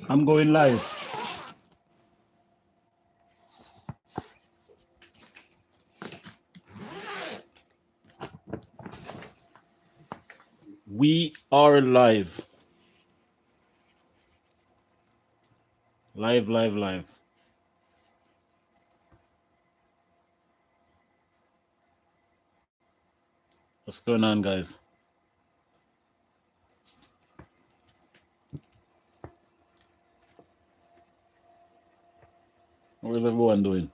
I'm going live. We are live. Live. What's going on, guys? What is everyone doing?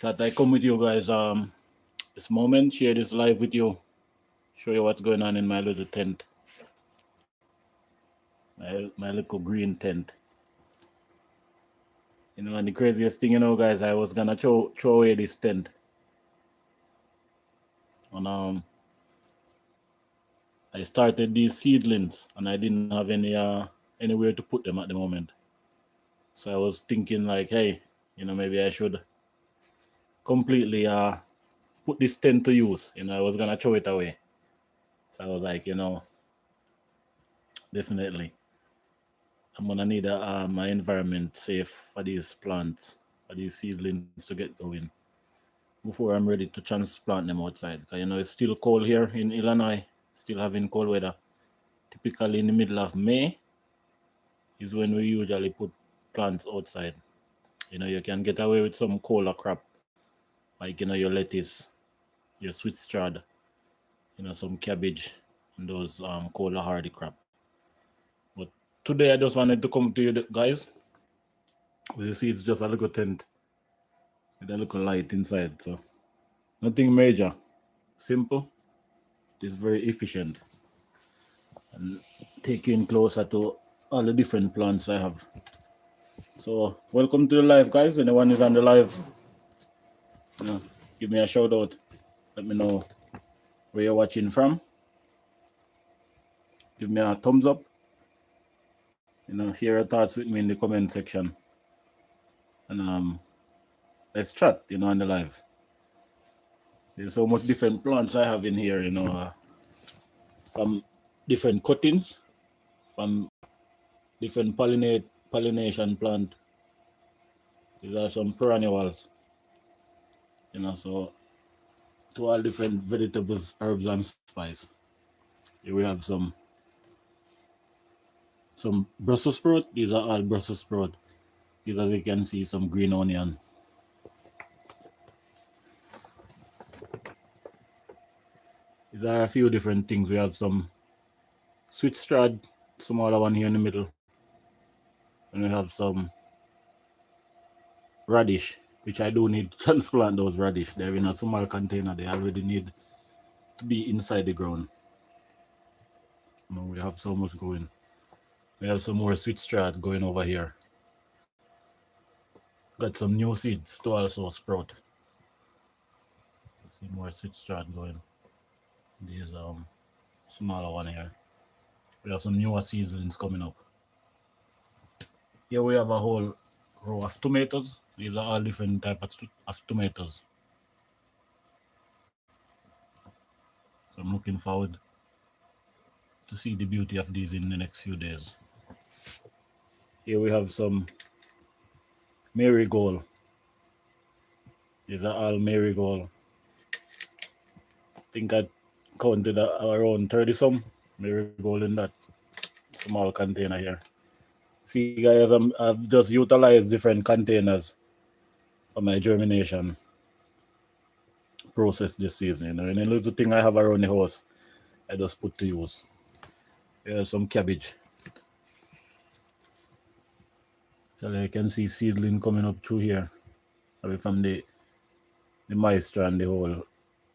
That I come with you guys this moment, share this live with you, show you what's going on in my little tent. My little green tent. You know, and the craziest thing, guys, I was gonna throw away this tent. And I started these seedlings and I didn't have anywhere to put them at the moment. So I was thinking like, hey, maybe I should completely put this tent to use. I was gonna throw it away. So I was like, definitely I'm gonna need my environment safe for these plants, for these seedlings to get going before I'm ready to transplant them outside. Because it's still cold here in Illinois, still having cold weather. Typically in the middle of May is when we usually put plants outside. You can get away with some cooler crop, like your lettuce, your sweet strad, some cabbage, and those cooler hardy crop. But today I just wanted to come to you guys. You see, it's just a little tent with a little light inside, so nothing major, simple. It's very efficient and take you in closer to all the different plants I have. So welcome to the live, guys. Anyone is on the live, give me a shout out. Let me know where you're watching from. Give me a thumbs up. Share your thoughts with me in the comment section. And let's chat, on the live. There's so much different plants I have in here, from different cuttings, from different pollination plant. These are some perennials, so to all different vegetables, herbs, and spice. Here we have some Brussels sprout. These are all Brussels sprout. These, as you can see, some green onion. These are a few different things. We have some sweet strad, smaller one here in the middle. And we have some radish, which I do need to transplant those radish. They're in a small container. They already need to be inside the ground. We have so much going. We have some more sweet strad going over here. Got some new seeds to also sprout. See more sweet strad going. These smaller one here. We have some newer seedlings coming up. Here we have a whole row of tomatoes. These are all different types of tomatoes. So I'm looking forward to see the beauty of these in the next few days. Here we have some marigold. These are all marigold. I think I counted around 30 some marigold in that small container here. See, guys, I've just utilized different containers for my germination process this season. And a little thing I have around the house, I just put to use. Here's some cabbage. So you can see seedling coming up through here, away from the moisture and the whole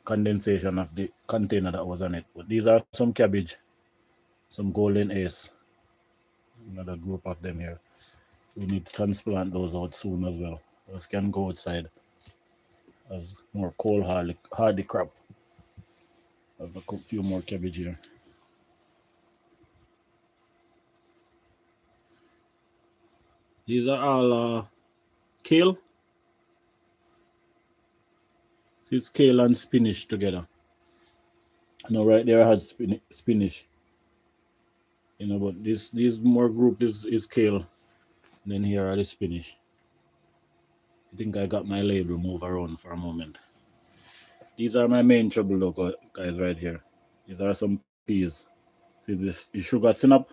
condensation of the container that was on it. But these are some cabbage, some golden ace, another group of them here. We need to transplant those out soon as well. Those can go outside as more cold hardy crop. I have a few more cabbage here. These are all kale. See, it's kale and spinach together. Now right there I had spinach. But this more group is kale. And then here are the spinach. I think I got my label move around for a moment. These are my main trouble though, guys, right here. These are some peas. See this the sugar syrup?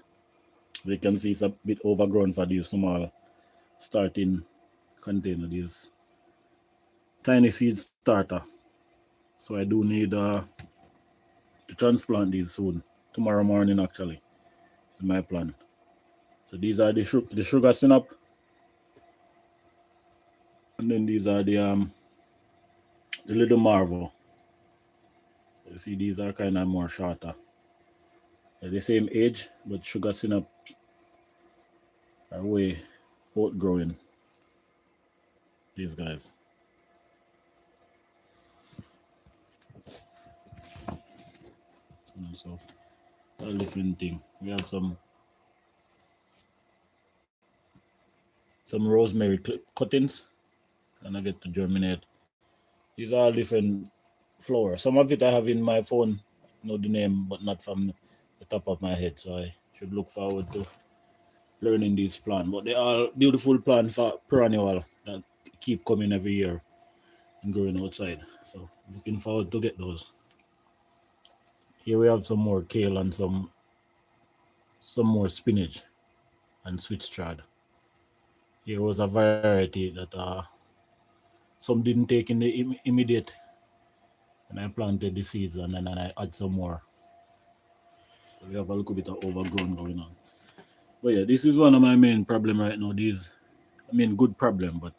You can see it's a bit overgrown for these small starting container, these tiny seed starter. So I do need to transplant these soon. Tomorrow morning actually is my plan. So these are the sugar syrup, and then these are the little marvel. You see these are kind of more shorter. They're the same age, but sugar syrup are way outgrowing these guys. So a different thing. We have some rosemary cuttings, and I get to germinate. These are all different flowers. Some of it I have in my phone, know the name, but not from the top of my head. So I should look forward to learning these plants. But they are beautiful plants for perennial that keep coming every year and growing outside. So looking forward to get those. Here we have some more kale and some more spinach and sweet chard. Here was a variety that some didn't take in the immediate, and I planted the seeds and then I add some more. So we have a little bit of overgrown going on. But yeah, this is one of my main problem right now. Good problem, but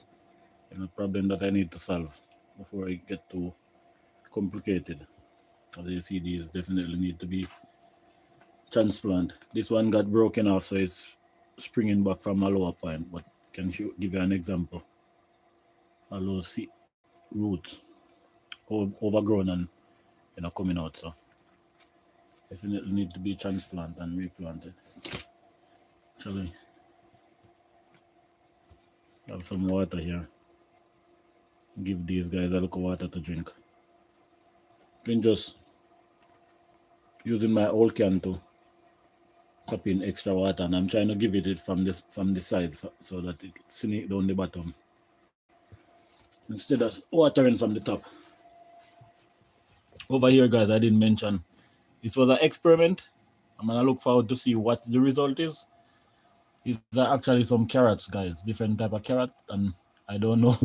problem that I need to solve before it get too complicated. As you see, these definitely need to be transplant. This one got broken off, so it's springing back from a lower point. But can give you an example? A low root overgrown and coming out. So definitely need to be transplanted and replanted. Shall we have some water here? Give these guys a little water to drink. Then just using my old can to tap in extra water, and I'm trying to give it from the side so that it sneak down the bottom instead of watering from the top. Over here, guys, I didn't mention this was an experiment. I'm gonna look forward to see what the result is. These are actually some carrots, guys, different type of carrot, and I don't know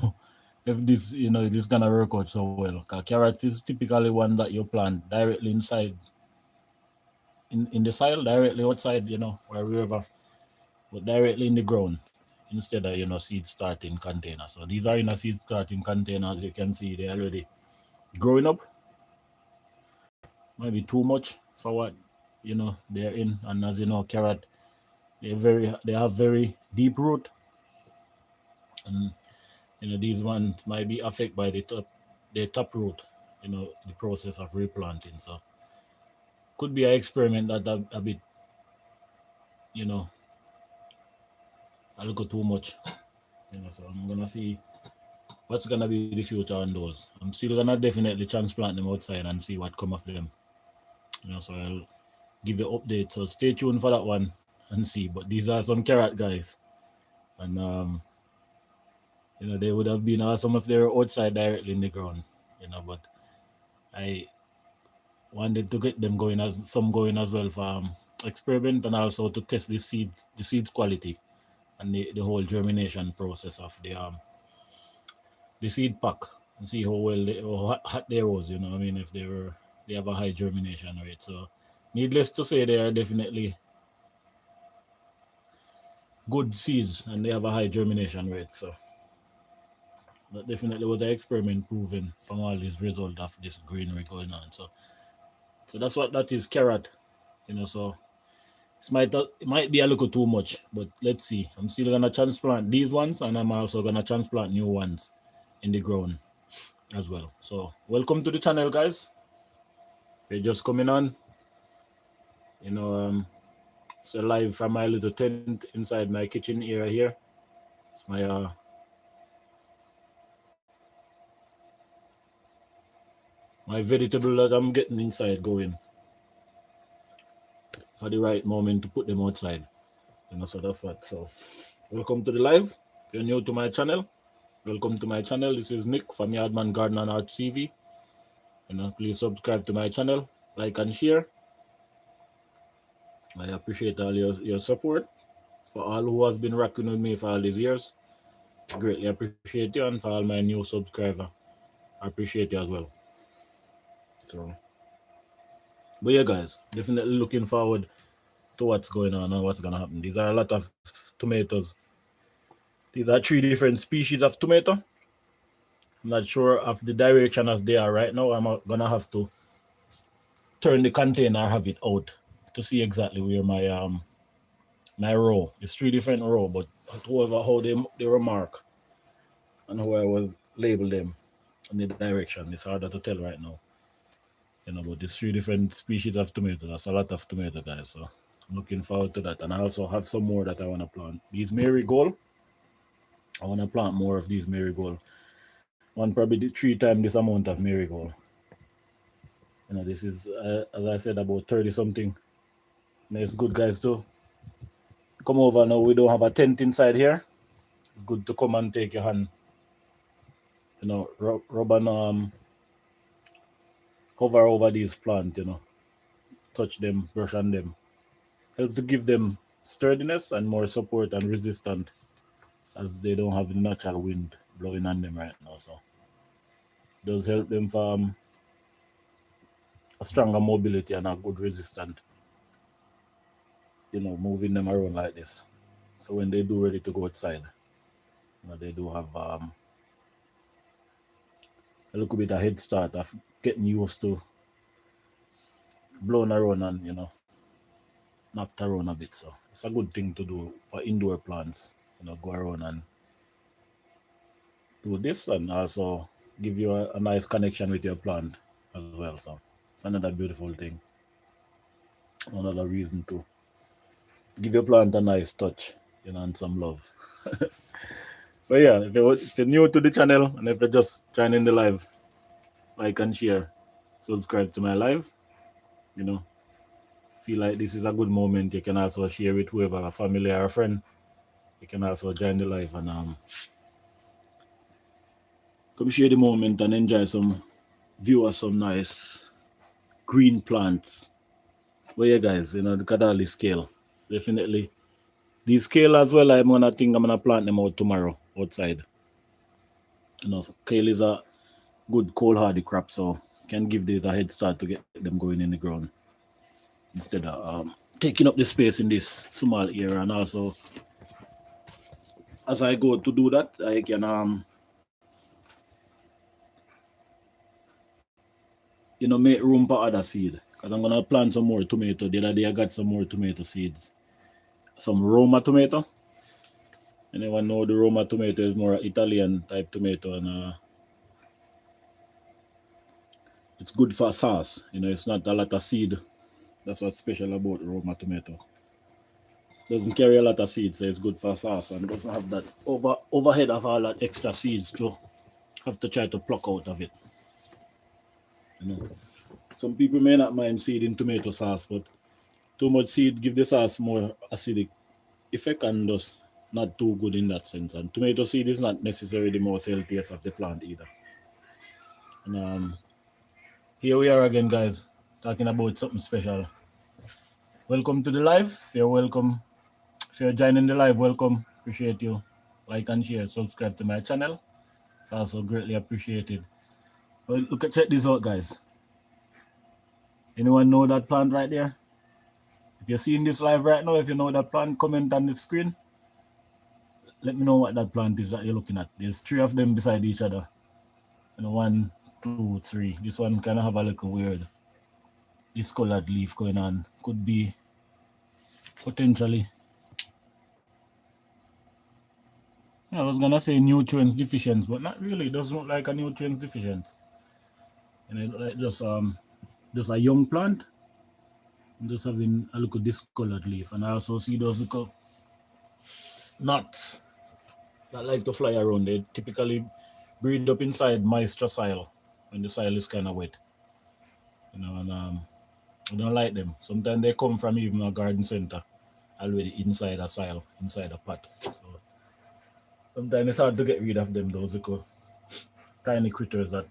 if this this gonna work out so well. Because carrots is typically one that you plant directly inside in the soil, directly outside, or wherever, but directly in the ground instead of seed starting container. So these are in a seed starting container. As you can see, they're already growing up. Maybe too much for what they're in, and as you know, carrot they have very deep root, and these ones might be affected by the top root, the process of replanting. So could be an experiment that a bit a little too much, so I'm gonna see what's gonna be the future on those. I'm still gonna definitely transplant them outside and see what come of them, so I'll give you updates. So stay tuned for that one and see. But these are some carrot guys, and they would have been awesome if they were outside directly in the ground, but I wanted to get them going as well for experiment, and also to test the seed quality and the whole germination process of the seed pack, and see how hot they was, if they have a high germination rate. So needless to say, they are definitely good seeds and they have a high germination rate. So that definitely was an experiment proven from all these results of this greenery going on. So that's what that is, carrot. So it might be a little too much, but let's see. I'm still gonna transplant these ones, and I'm also gonna transplant new ones in the ground as well. So welcome to the channel, guys. We're just coming on. So live from my little tent inside my kitchen area here. It's my my vegetable that I'm getting inside going for the right moment to put them outside. So that's what. So welcome to the live. If you're new to my channel, welcome to my channel. This is Nick from Yardman Garden and Art TV. Please subscribe to my channel, like and share. I appreciate all your support. For all who has been rocking with me for all these years, I greatly appreciate you, and for all my new subscriber, I appreciate you as well. So, but yeah, guys, definitely looking forward to what's going on and what's gonna happen. These are a lot of tomatoes. These are 3 different species of tomato. I'm not sure of the direction as they are right now. I'm gonna have to turn the container, have it out to see exactly where my row. It's 3 different row, but however how they were marked and how I was label them in the direction, it's harder to tell right now. But there's 3 different species of tomato. That's a lot of tomato, guys. So I'm looking forward to that. And I also have some more that I want to plant. These marigold, I want to plant more of these marigold. One probably 3 times this amount of marigold. This is, as I said, about 30 something. And it's good, guys, too. Come over now. We don't have a tent inside here. Good to come and take your hand. Rub and hover over these plants. Touch them, brush on them. Help to give them sturdiness and more support and resistant, as they don't have the natural wind blowing on them right now. So it does help them for a stronger mobility and a good resistant, moving them around like this. So when they do ready to go outside, they do have a little bit of head start of getting used to blowing around and knocked around a bit. So it's a good thing to do for indoor plants. Go around and do this, and also give you a nice connection with your plant as well. So it's another beautiful thing. Another reason to give your plant a nice touch, and some love. But yeah, if you're new to the channel and if you're just joining the live, like and share, subscribe to my live. Feel like this is a good moment, you can also share with whoever, a family or a friend. You can also join the live and come share the moment and enjoy some view of some nice green plants. But yeah, guys, look at all the scale. Definitely. The scale as well, I'm gonna plant them out tomorrow outside. So kale is a good cold hardy crop, so can give these a head start to get them going in the ground instead of taking up the space in this small area. And also, as I go to do that, I can make room for other seed, because I'm gonna plant some more tomato. The other day I got some more tomato seeds, some Roma tomato. Anyone know the Roma tomato is more Italian type tomato, and it's good for sauce. It's not a lot of seed. That's what's special about Roma tomato. Doesn't carry a lot of seeds, so it's good for sauce, and doesn't have that overhead of all that extra seeds to have to try to pluck out of it. Some people may not mind seed in tomato sauce, but too much seed give the sauce more acidic effect and just not too good in that sense. And tomato seed is not necessarily the most healthiest of the plant either. And here we are again, guys, talking about something special. Welcome to the live. If you're joining the live, welcome. Appreciate you. Like and share, subscribe to my channel. It's also greatly appreciated. Well, check this out, guys. Anyone know that plant right there? If you're seeing this live right now, if you know that plant, comment on the screen. Let me know what that plant is that you're looking at. There's 3 of them beside each other. 1, 2, 3. This one kind of have a little weird discolored leaf going on. Could be potentially, I was gonna say nutrients deficiency, but not really. It doesn't look like a nutrients deficiency. It look like just a young plant, just having a little discolored leaf. And I also see those little nuts that like to fly around. They typically breed up inside moisture soil when the soil is kind of wet. and I don't like them. Sometimes they come from even a garden center already inside a soil, inside a pot. So sometimes it's hard to get rid of them, those little tiny critters that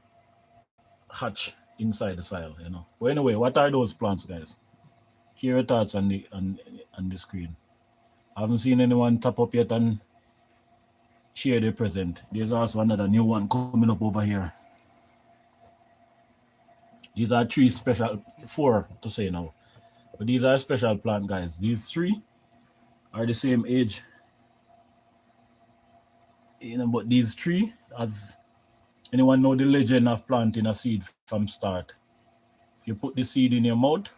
hatch inside the soil. But anyway, what are those plants, guys? Hear your thoughts on the screen. I haven't seen anyone tap up yet and share their present. There's also another new one coming up over here. These are three special, four to say now. But these are special plant, guys. These three are the same age. But these three, as anyone know the legend of planting a seed from start. You put the seed in your mouth,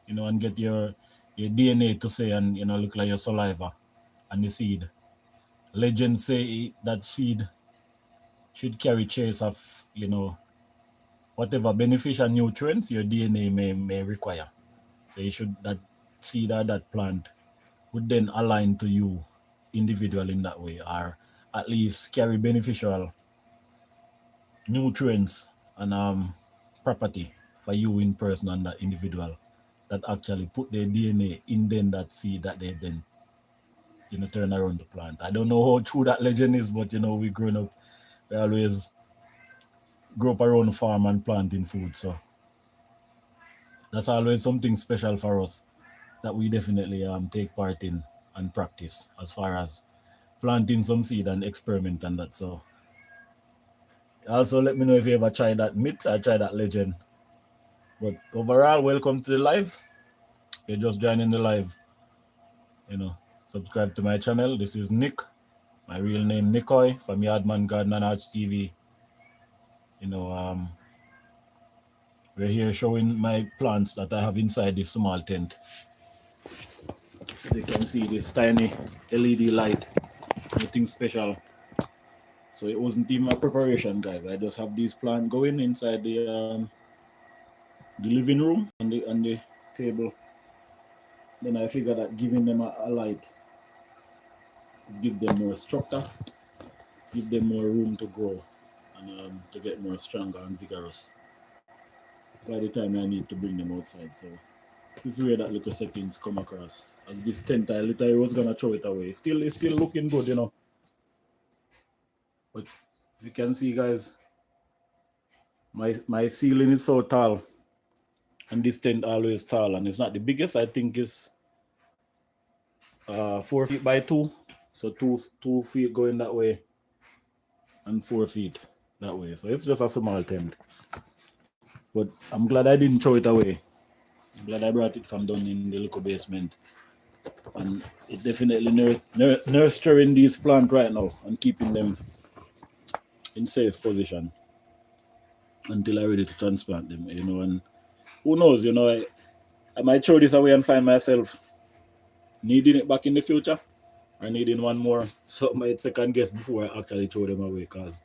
and get your DNA to say and look like your saliva and the seed. Legends say that seed should carry trace of, whatever beneficial nutrients your DNA may require. So you should that seed or that plant would then align to you individual in that way, or at least carry beneficial nutrients and property for you in person and that individual that actually put their DNA in then that seed that they then turn around to plant. I don't know how true that legend is, but we growing up, we always grow up around the farm and planting food. So that's always something special for us that we definitely take part in and practice as far as planting some seed and experiment and that. So also let me know if you ever tried that myth or tried that legend. But overall, welcome to the live. If you're just joining the live, subscribe to my channel. This is Nick, my real name Nikoy from Yardman Garden and Arts TV. We're here showing my plants that I have inside this small tent. You can see this tiny LED light, nothing special. So it wasn't even a preparation, guys. I just have these plants going inside the living room and the table. Then I figured that giving them a light give them more structure, give them more room to grow and to get more stronger and vigorous by the time I need to bring them outside. So this is where that little settings come across. As this tent I literally was gonna throw it away. It's still looking good. But if you can see, guys, my ceiling is so tall, and this tent always tall, and it's not the biggest. I think it's 4 feet by 2, so 2 feet going that way, and 4 feet that way. So it's just a small tent. But I'm glad I didn't throw it away. I'm glad I brought it from down in the local basement, and it definitely nurturing these plants right now and keeping them in safe position until I'm ready to transplant them. And who knows? I might throw this away and find myself needing it back in the future, or needing one more. So I might second guess before I actually throw them away. Because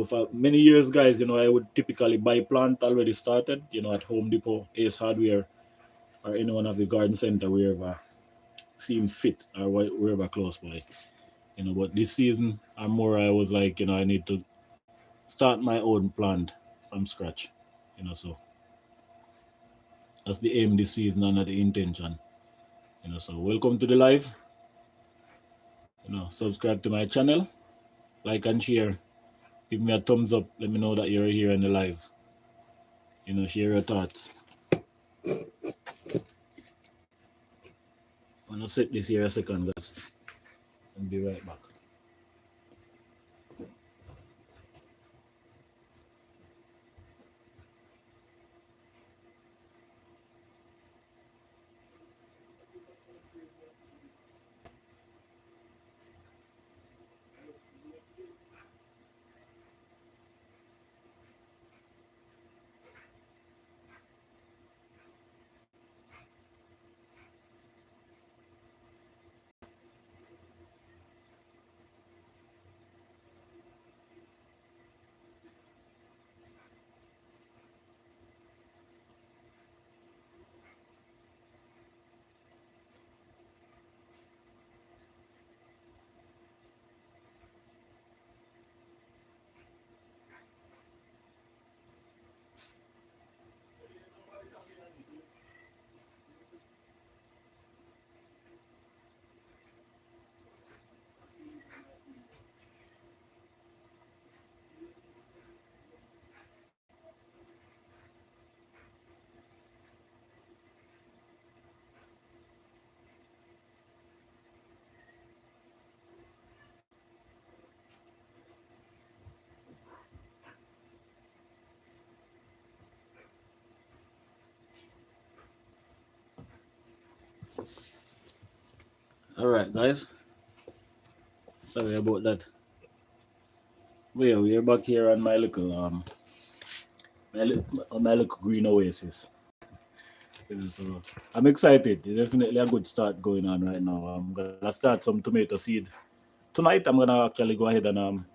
for many years, guys, I would typically buy plant already started, at Home Depot, Ace Hardware, or any one of the garden center, wherever seems fit or wherever close by. But this season, I was like, I need to start my own plant from scratch. So that's the aim this season and the intention. So welcome to the live. Subscribe to my channel, like and share. Give me a thumbs up. Let me know that you're here in the live. Share your thoughts. I'm gonna set this here a second, guys, and be right back. All right, guys. Sorry about that. Well, we're back here on my little my little green oasis. So I'm excited. It's definitely a good start going on right now. I'm gonna start some tomato seed tonight. I'm gonna actually go ahead and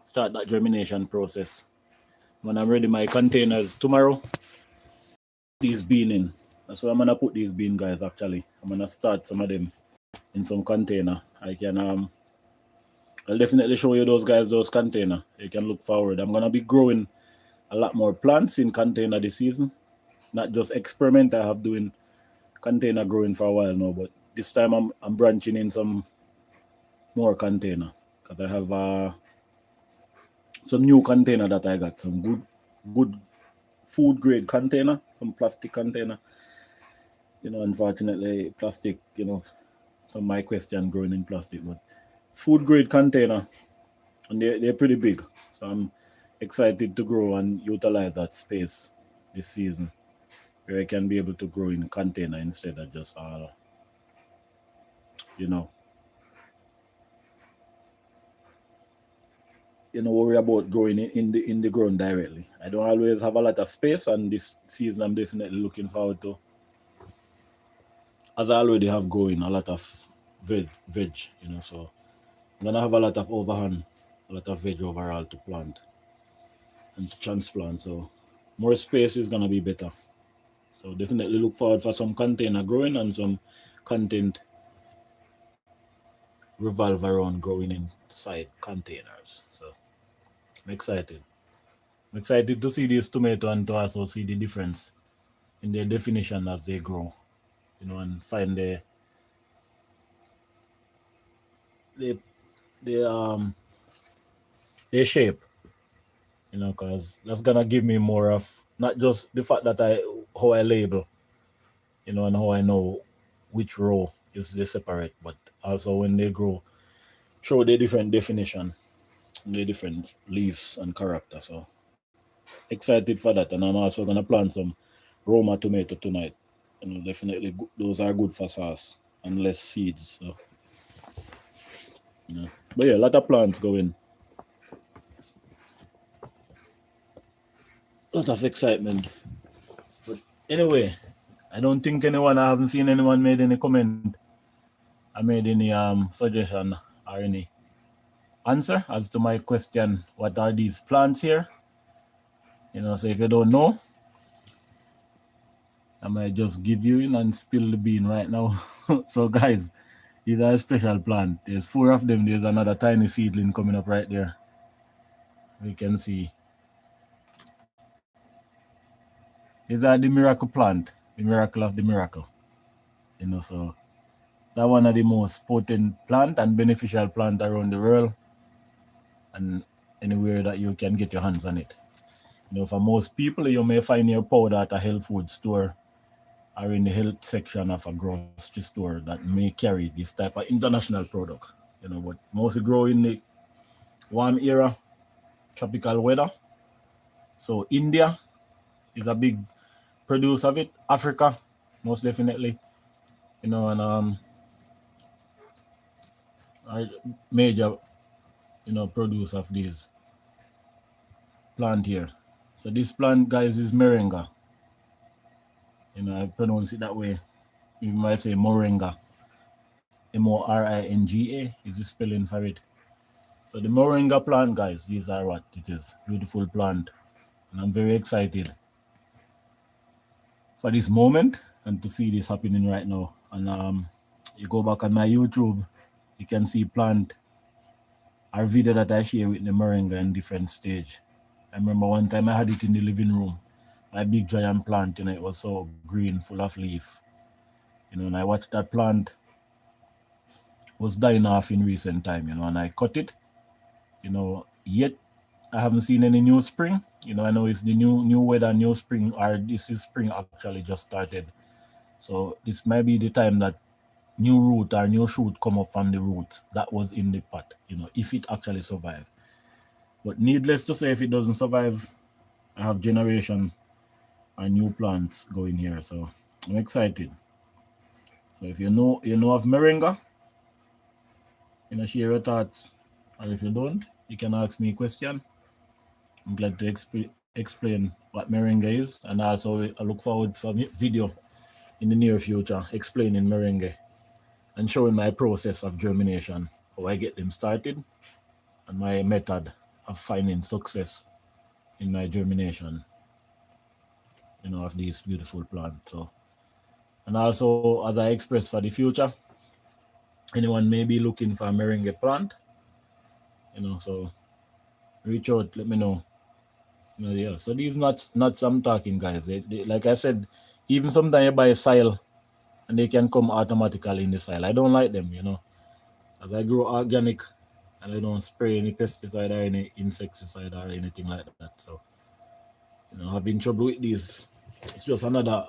start that germination process. When I'm ready, my containers tomorrow. These bean in. That's where I'm gonna put these bean guys. Actually, I'm gonna start some of them in some container. I can I'll definitely show you those guys, those container. You can look forward. I'm gonna be growing a lot more plants in container this season. Not just experiment. I have doing container growing for a while now, but this time I'm branching in some more container because I have some new container that I got, some good food grade container, some plastic container. Unfortunately, plastic, some of my question growing in plastic, but food grade container, and they're pretty big. So I'm excited to grow and utilize that space this season where I can be able to grow in container instead of just you know, worry about growing in the ground directly. I don't always have a lot of space, and this season I'm definitely looking forward to, as I already have growing a lot of veg, so I'm gonna have a lot of overhand, a lot of veg overall to plant and to transplant. So more space is gonna be better. So definitely look forward for some container growing and some content revolve around growing inside containers. So I'm excited. I'm excited to see this tomato and to also see the difference in their definition as they grow, and find the the their shape, because that's gonna give me more of not just the fact that how I label, and how I know which row is they separate, but also when they grow, show the different definition, the different leaves and character. So excited for that, and I'm also gonna plant some Roma tomato tonight. Definitely those are good for sauce and less seeds. So yeah, but yeah, a lot of plants going. A lot of excitement. But anyway, I don't think anyone. I haven't seen anyone made any comment. I made any suggestion or any answer as to my question. What are these plants here? So if you don't know, I might just give you in and spill the bean right now. So guys, these are a special plant. There's 4 of them. There's another tiny seedling coming up right there. We can see. These are the miracle plant, the miracle of the miracle. So that's one of the most potent plant and beneficial plant around the world, and anywhere that you can get your hands on it. For most people, you may find your powder at a health food store or in the health section of a grocery store that may carry this type of international product. But mostly grow in the warm era, tropical weather. So India is a big producer of it. Africa, most definitely. And are major, producer of these plant here. So this plant, guys, is moringa. I pronounce it that way. You might say moringa. Moringa is the spelling for it. So the moringa plant, guys, these are what it is. Beautiful plant. And I'm very excited for this moment and to see this happening right now. And you go back on my YouTube, you can see plant our video that I share with the moringa in different stage. I remember one time I had it in the living room. My big giant plant, it was so green, full of leaf. And I watched that plant was dying off in recent time, and I cut it. Yet I haven't seen any new spring. I know it's the new weather, new spring, or this is spring actually just started. So this might be the time that new root or new shoot come up from the roots that was in the pot, if it actually survive. But needless to say, if it doesn't survive, I have generation and new plants going here. So I'm excited. So if you know of moringa, share your thoughts. Or if you don't, you can ask me a question. I'm glad to explain what merengue is, and also I look forward for video in the near future explaining merengue and showing my process of germination, how I get them started, and my method of finding success in my germination, of these beautiful plants. So, and also as I express for the future, anyone may be looking for a merengue plant, so reach out, let me know. Yeah. So these nuts I'm talking, guys. They, like I said, even sometimes you buy soil and they can come automatically in the soil. I don't like them, as I grow organic and I don't spray any pesticide or any insecticide or anything like that. So, having trouble with these, it's just another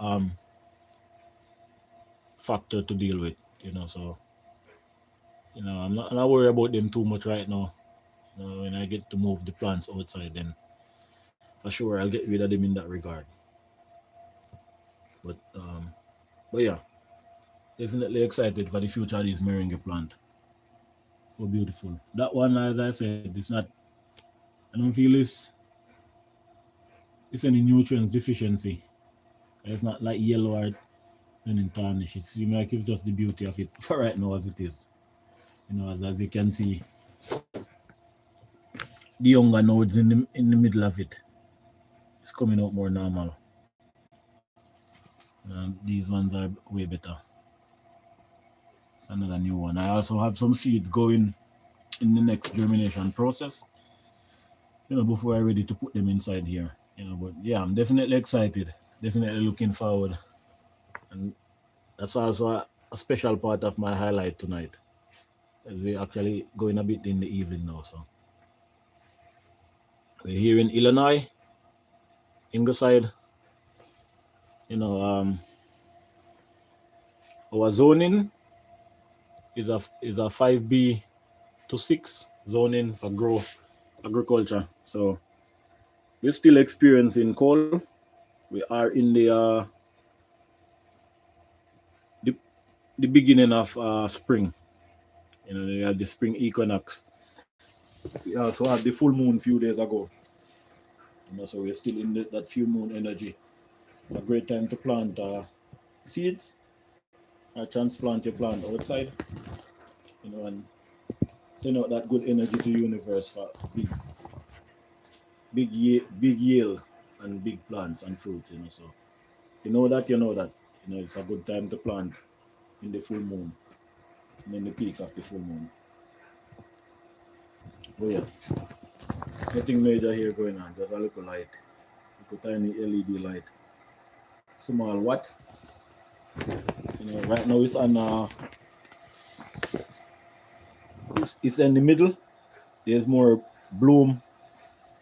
factor to deal with, So, I'm not worried about them too much right now. When I get to move the plants outside, then for sure I'll get rid of them in that regard. But yeah, definitely excited for the future of this merengue plant. So beautiful. That one, as I said, it's not. I don't feel it's any nutrients deficiency. It's not like yellow or any tarnish. It seems like it's just the beauty of it for right now as it is. As you can see, the younger nodes in the middle of it is coming out more normal. And these ones are way better. It's another new one. I also have some seed going in the next germination process. Before I'm ready to put them inside here. But yeah, I'm definitely excited. Definitely looking forward. And that's also a special part of my highlight tonight. As we're actually going a bit in the evening now. So we're here in Illinois, Ingleside. Our zoning is a 5B to 6 zoning for growth agriculture. So we're still experiencing cold. We are in the beginning of spring. We had the spring equinox. We also had the full moon a few days ago. So we're still in that full moon energy. It's a great time to plant seeds or transplant your plant outside, and send out that good energy to the universe for big yield and big plants and fruits. So you know that. It's a good time to plant in the full moon and in the peak of the full moon. But yeah, nothing major here going on. Just a little light, little tiny LED light. Small what? Right now it's on. It's in the middle. There's more bloom,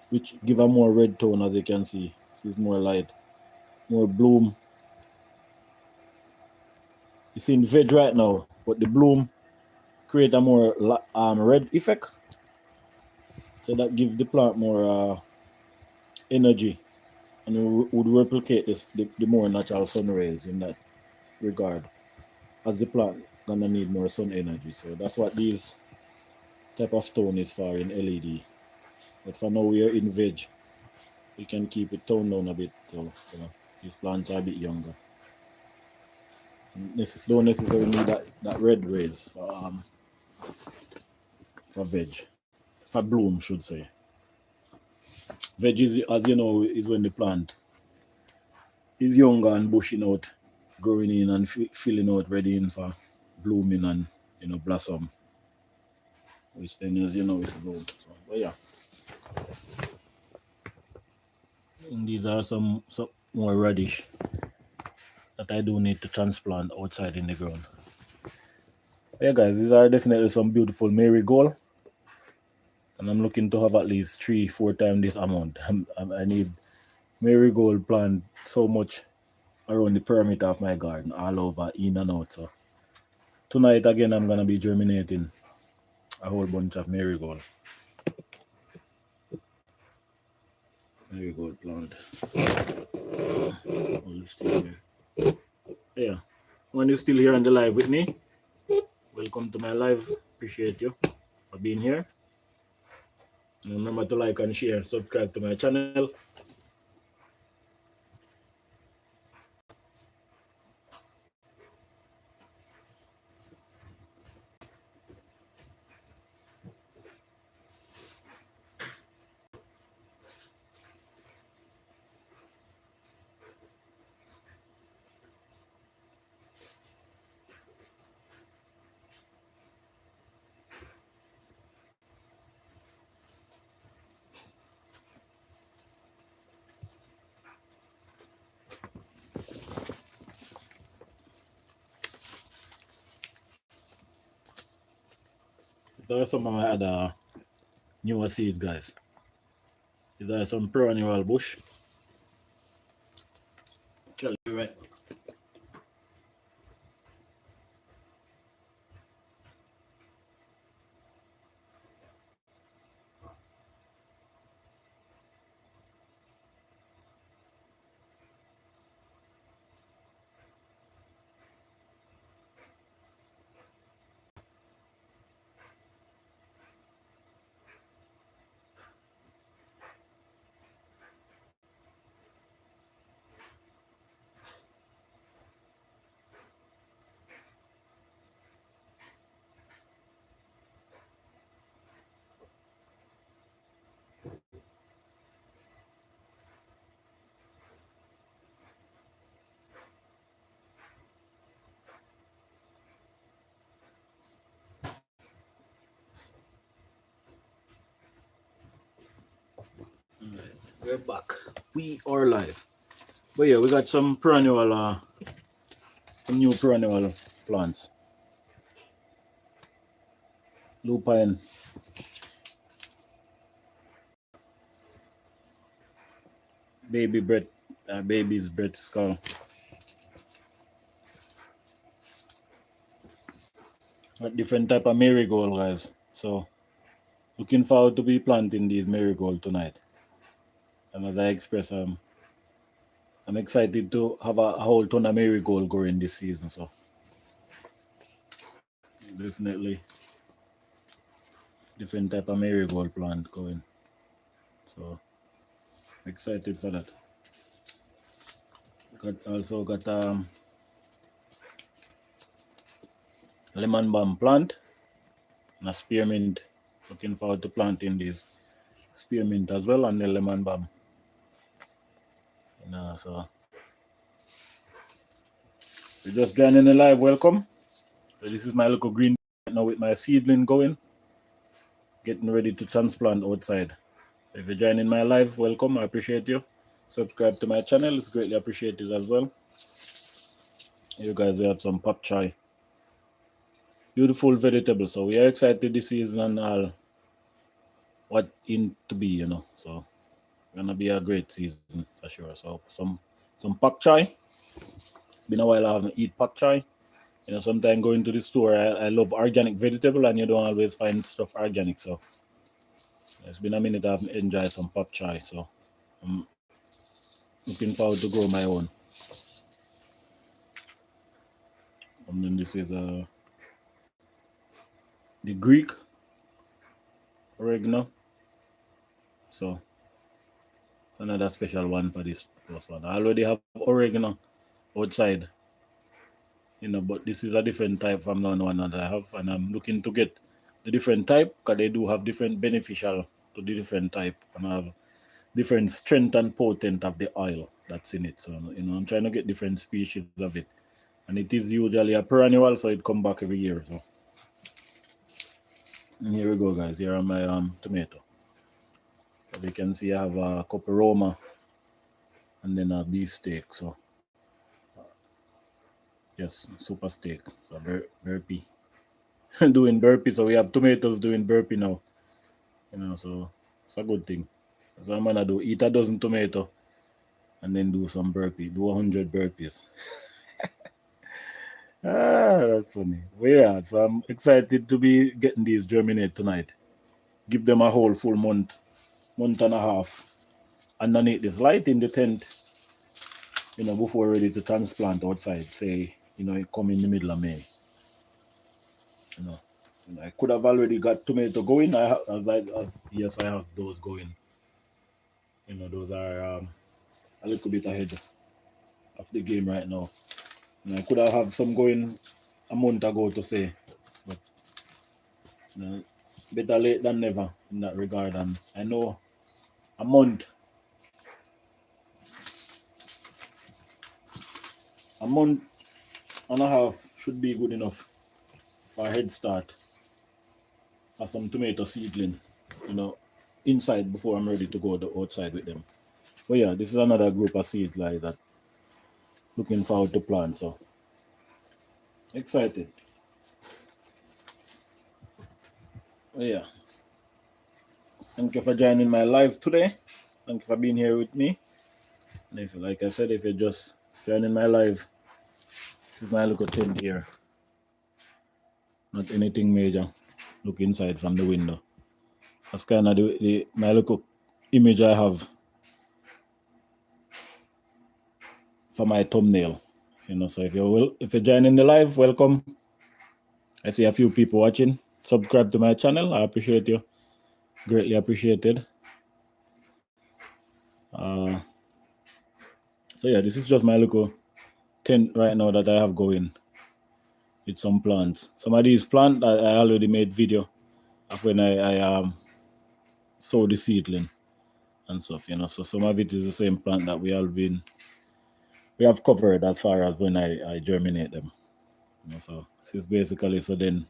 which give a more red tone, as you can see. It's more light, more bloom. It's in veg right now, but the bloom create a more red effect. So that gives the plant more energy, and would replicate the more natural sun rays in that regard, as the plant gonna need more sun energy. So that's what these type of tone is for in LED. But for now we are in veg. We can keep it toned down a bit, so these plants are a bit younger. Don't necessarily need that red rays for veg, for bloom, should say. Veg is, as you know, is when the plant is younger and bushing out, growing in and filling out, ready in for blooming and blossom, which then, as you know, is bloom. So, but yeah, and these are some more radish that I do need to transplant outside in the ground. Yeah, guys, these are definitely some beautiful marigold, and I'm looking to have at least 3-4 times this amount. I need marigold plant so much around the perimeter of my garden, all over, in and out. So tonight again, I'm gonna be germinating a whole bunch of marigold. Marigold plant. Yeah, when you're still here on the live with me, welcome to my live. Appreciate you for being here. And remember to like and share, subscribe to my channel. These are some of my other newer seeds, guys. These are some perennial bush. Tell you right. We're back. We are live. But yeah, we got some perennial, some new perennial plants. Lupine. Baby's breath skull. A different type of marigold, guys. So, looking forward to be planting these marigold tonight. And as I express, I'm excited to have a whole ton of marigold growing this season. So, definitely different type of marigold plant going. So, excited for that. Also got lemon balm plant and a spearmint. Looking forward to planting these spearmint as well and the lemon balm. So if you're just joining the live, welcome. So this is my little green now with my seedling going, getting ready to transplant outside. If you're joining my live, welcome. I appreciate you. Subscribe to my channel, it's greatly appreciated as well. You guys, we have some pop chai. Beautiful vegetables. So we are excited this season and all what in to be, you know. So gonna be a great season for sure. So some pak chai. Been a while I haven't eat pak chai. You know, sometimes going to the store, I love organic vegetable and you don't always find stuff organic. So it's been a minute I haven't enjoyed some pak chai. So I'm looking forward to grow my own. And then this is the Greek oregano. So another special one for this plus one. I already have oregano outside, you know, but this is a different type from the one that I have, and I'm looking to get the different type because they do have different beneficial to the different type and have different strength and potent of the oil that's in it. So you know, I'm trying to get different species of it, and it is usually a perennial, so it come back every year. So and here we go, guys. Here are my tomato. As you can see, I have a couple Roma and then a beef steak. So yes, super steak. So burpee. Doing burpee. So we have tomatoes doing burpee now. You know, so it's a good thing. So I'm gonna do eat a dozen tomato and then do some burpee. Do 100 burpees. That's funny. Well, yeah, so I'm excited to be getting these germinate tonight. Give them a whole full month and a half underneath this light in the tent, you know, before ready to transplant outside. Say, you know, it come in the middle of May. You know, I could have already got tomato going. Yes, I have those going. Those are a little bit ahead of the game right now. I could have some going a month ago to say, but better late than never in that regard. And I know a month and a half should be good enough for a head start for some tomato seedling, inside before I'm ready to go outside with them. But yeah, this is another group of seeds like that. Looking forward to plant, so excited. But yeah. Thank you for joining my live today. Thank you for being here with me. And if, like I said, if you're just joining my live, this is my little tent here. Not anything major. Look inside from the window. That's kind of my little image I have for my thumbnail. So if you're joining the live, welcome. I see a few people watching. Subscribe to my channel. I appreciate you. Greatly appreciated. So yeah, this is just my little tent right now that I have going with some plants. Some of these plants I already made video of when I sow the seedling and stuff, So some of it is the same plant that we have covered as far as when I germinate them. So this is basically so then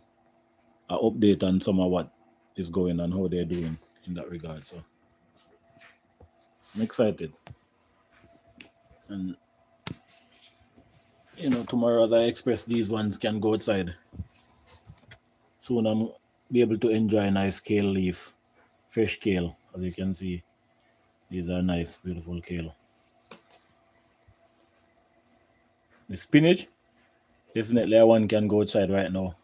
I update on some of what is going on, how they're doing in that regard. So I'm excited. And tomorrow as I express, these ones can go outside. Soon I'm be able to enjoy a nice kale leaf, fresh kale, as you can see. These are nice, beautiful kale. The spinach, definitely one can go outside right now.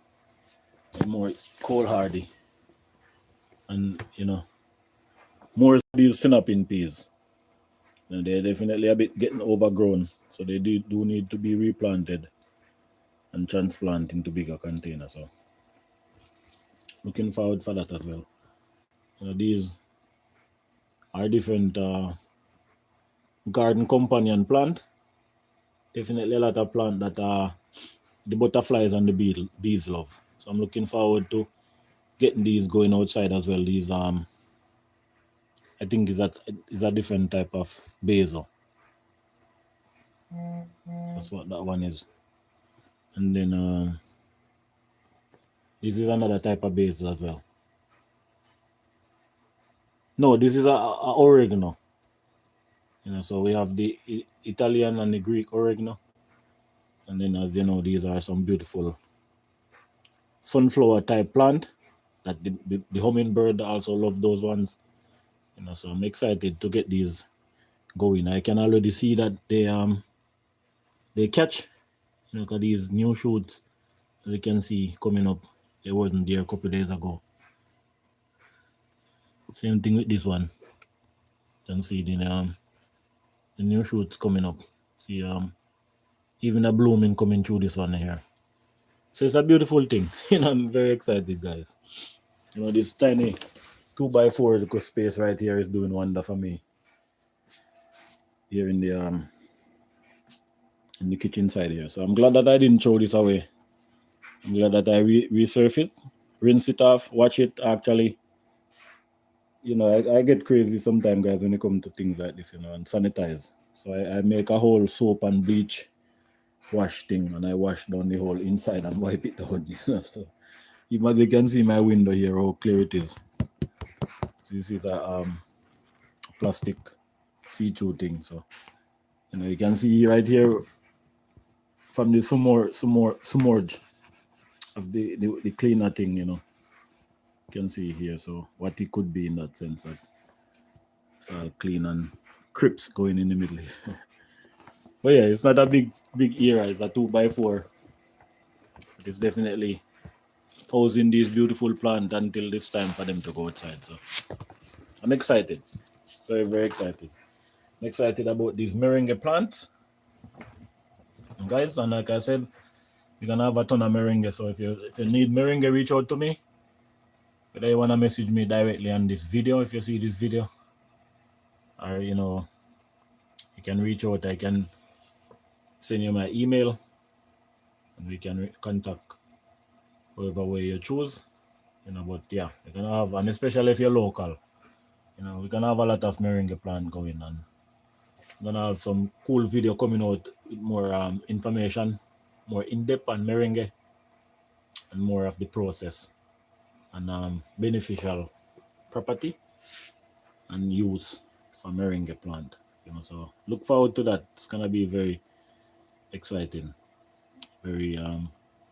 More cold hardy. And more these synapin peas. They're definitely a bit getting overgrown. So they do need to be replanted and transplanted into bigger containers. So looking forward for that as well. These are different garden companion plant. Definitely a lot of plant that the butterflies and the bees love. So I'm looking forward to getting these going outside as well. These I think is a different type of basil. That's what that one is. And then this is another type of basil as well. No, this is a oregano. So we have the Italian and the Greek oregano. And then as you know, these are some beautiful sunflower type plant that the hummingbird also love those ones. So I'm excited to get these going. I can already see that they catch, because these new shoots, as you can see, coming up. They wasn't there a couple of days ago. Same thing with this one. You can see the new shoots coming up. See even a blooming coming through this one here. So it's a beautiful thing. I'm very excited, guys. This tiny 2x4 little space right here is doing wonder for me. Here in the kitchen side here. So I'm glad that I didn't throw this away. I'm glad that I resurf it, rinse it off, watch it actually. I get crazy sometimes, guys, when it comes to things like this, and sanitize. So I make a whole soap and bleach wash thing, and I wash down the whole inside and wipe it down. So even as you can see my window here, how clear it is. So this is a plastic see-through thing. So you can see right here from the submerge of the cleaner thing, you can see here. So what it could be in that sense, that it's all clean and crisps going in the middle. But yeah, it's not a big era. It's a 2x4. But it's definitely housing these beautiful plants until it's time for them to go outside. So I'm excited, very, very excited. I'm excited about these moringa plants, guys. And like I said, we're gonna have a ton of merengue. So if you need merengue, reach out to me. Whether you wanna message me directly on this video, if you see this video, or you can reach out. I can send you my email, and we can contact whoever way you choose. But yeah, we're gonna have, and especially if you're local, we're gonna have a lot of merengue plant going on. We're gonna have some cool video coming out with more information, more in depth on merengue, and more of the process and beneficial property and use for merengue plant. So look forward to that. It's gonna be very exciting, very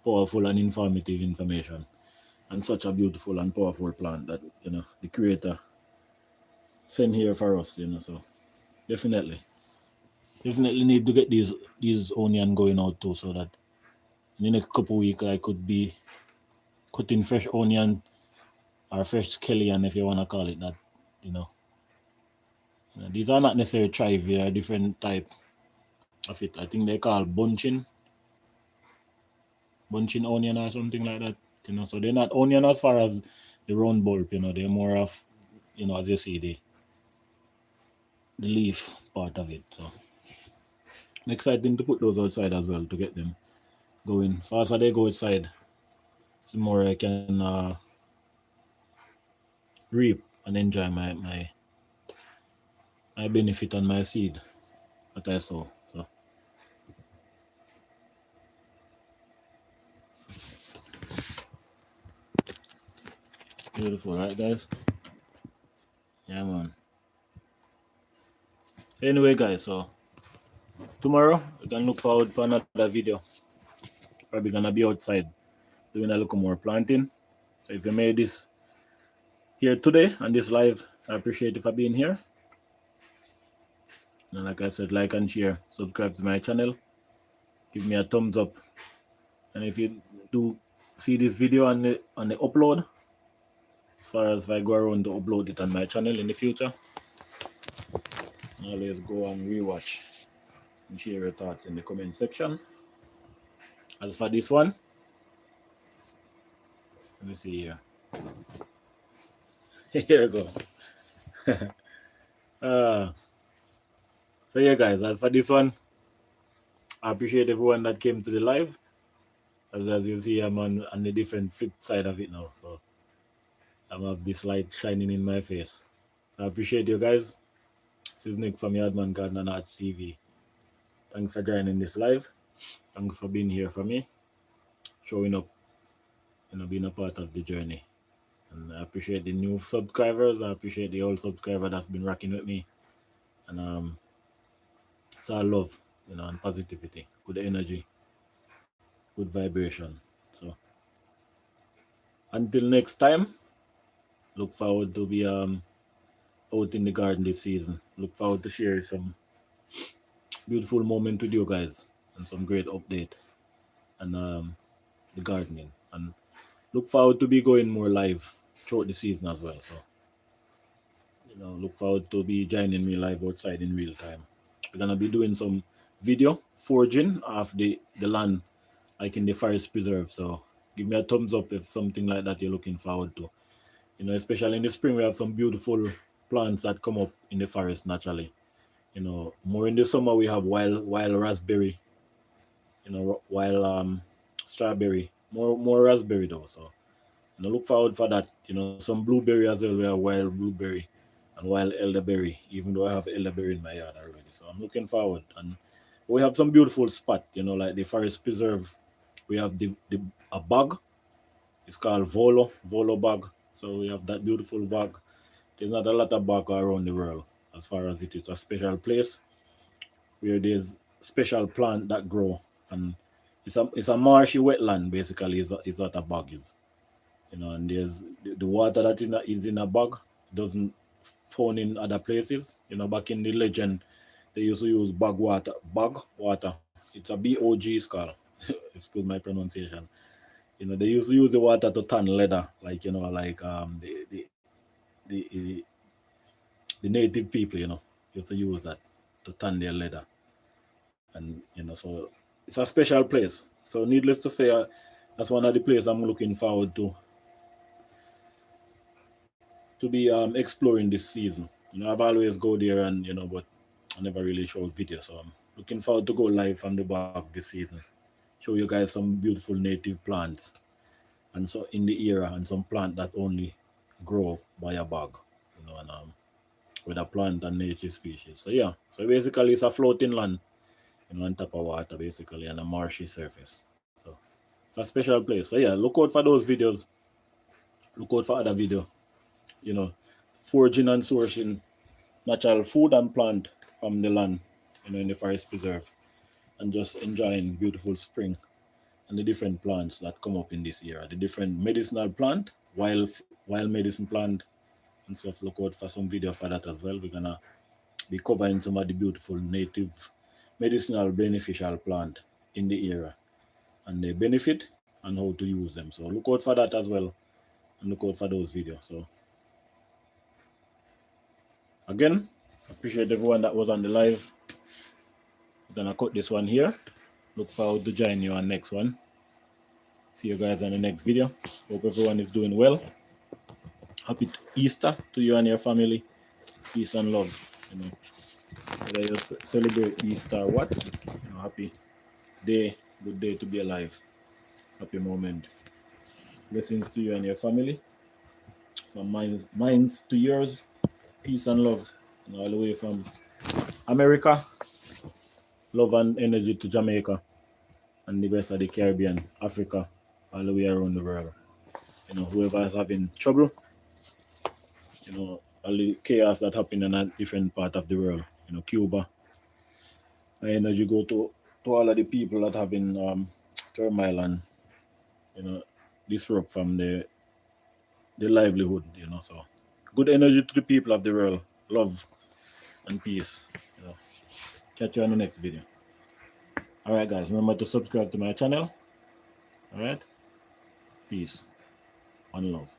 powerful and informative information, and such a beautiful and powerful plant that the creator sent here for us. So definitely need to get these onion going out too, so that in the next couple weeks I could be cutting fresh onion or fresh scallion, if you want to call it that. These are not necessarily chive, they are different type of it. I think they call bunching onion or something like that. So they're not onion as far as the round bulb. They're more of, as you see, the leaf part of it. So I'm exciting to put those outside as well, to get them going. Faster they go outside, the more I can reap and enjoy my benefit on my seed that I sow. So beautiful, right, guys? Yeah, man. Anyway, guys, so tomorrow we can look forward for another video. Probably gonna be outside doing a little more planting. So if you made this here today on this live, I appreciate you for being here. And like I said, like and share, subscribe to my channel, give me a thumbs up. And if you do see this video on the upload, as far as if I go around to upload it on my channel in the future, always go and rewatch and share your thoughts in the comment section. As for this one, let me see here. Here we go. So yeah, guys, as for this one, I appreciate everyone that came to the live. As you see, I'm on the different flip side of it now. So I have this light shining in my face. So I appreciate you guys. This is Nick from Yardman Garden and Arts TV. Thanks for joining this live. Thanks for being here for me, showing up, being a part of the journey. And I appreciate the new subscribers. I appreciate the old subscriber that's been rocking with me. And it's all love, and positivity, good energy, good vibration. So until next time, look forward to be out in the garden this season. Look forward to share some beautiful moment with you guys and some great update and the gardening. And look forward to be going more live throughout the season as well. So look forward to be joining me live outside in real time. We're gonna be doing some video foraging of the land, like in the forest preserve. So give me a thumbs up if something like that you're looking forward to. Especially in the spring, we have some beautiful plants that come up in the forest naturally. More in the summer we have wild raspberry, wild strawberry, more raspberry though. So look forward for that. Some blueberry as well. We have wild blueberry and wild elderberry, even though I have elderberry in my yard already. So I'm looking forward. And we have some beautiful spot, like the forest preserve. We have a bog. It's called Volo bog. So we have that beautiful bog. There's not a lot of bog around the world as far as it is a special place where there's special plant that grow, and it's a marshy wetland basically is what a bog is. And there's the water that is in a bog doesn't found in other places. Back in the legend they used to use bog water. It's a BOG it's called. Excuse my pronunciation. They used to use the water to tan leather, like the native people, used to use that to tan their leather. And so it's a special place. So needless to say, that's one of the places I'm looking forward to be exploring this season. I've always go there and but I never really showed video. So I'm looking forward to go live from the back this season. Show you guys some beautiful native plants and so in the era and some plant that only grow by a bag, and with a plant and native species. So yeah, so basically it's a floating land, on top of water basically and a marshy surface. So it's a special place. So yeah, look out for those videos. Look out for other video. You know, foraging and sourcing natural food and plant from the land, in the forest preserve, and just enjoying beautiful spring and the different plants that come up in this era, the different medicinal plant, wild medicine plant and stuff. Look out for some video for that as well. We're gonna be covering some of the beautiful native medicinal beneficial plant in the era and the benefit and how to use them. So look out for that as well and look out for those videos. So again, appreciate everyone that was on the live. We're gonna cut this one here. Look forward to joining you on next one. See you guys on the next video. Hope everyone is doing well. Happy Easter to you and your family. Peace and love. Whether you celebrate Easter or what, happy day, good day to be alive. Happy moment. Blessings to you and your family. From minds to yours. Peace and love. All the way from America. Love and energy to Jamaica and the rest of the Caribbean, Africa, all the way around the world. Whoever is having trouble, all the chaos that happen in a different part of the world, Cuba. My energy go to all of the people that having turmoil and disrupt from the livelihood, so good energy to the people of the world, love and peace. Catch you on the next video. All right, guys, remember to subscribe to my channel. All right, peace and love.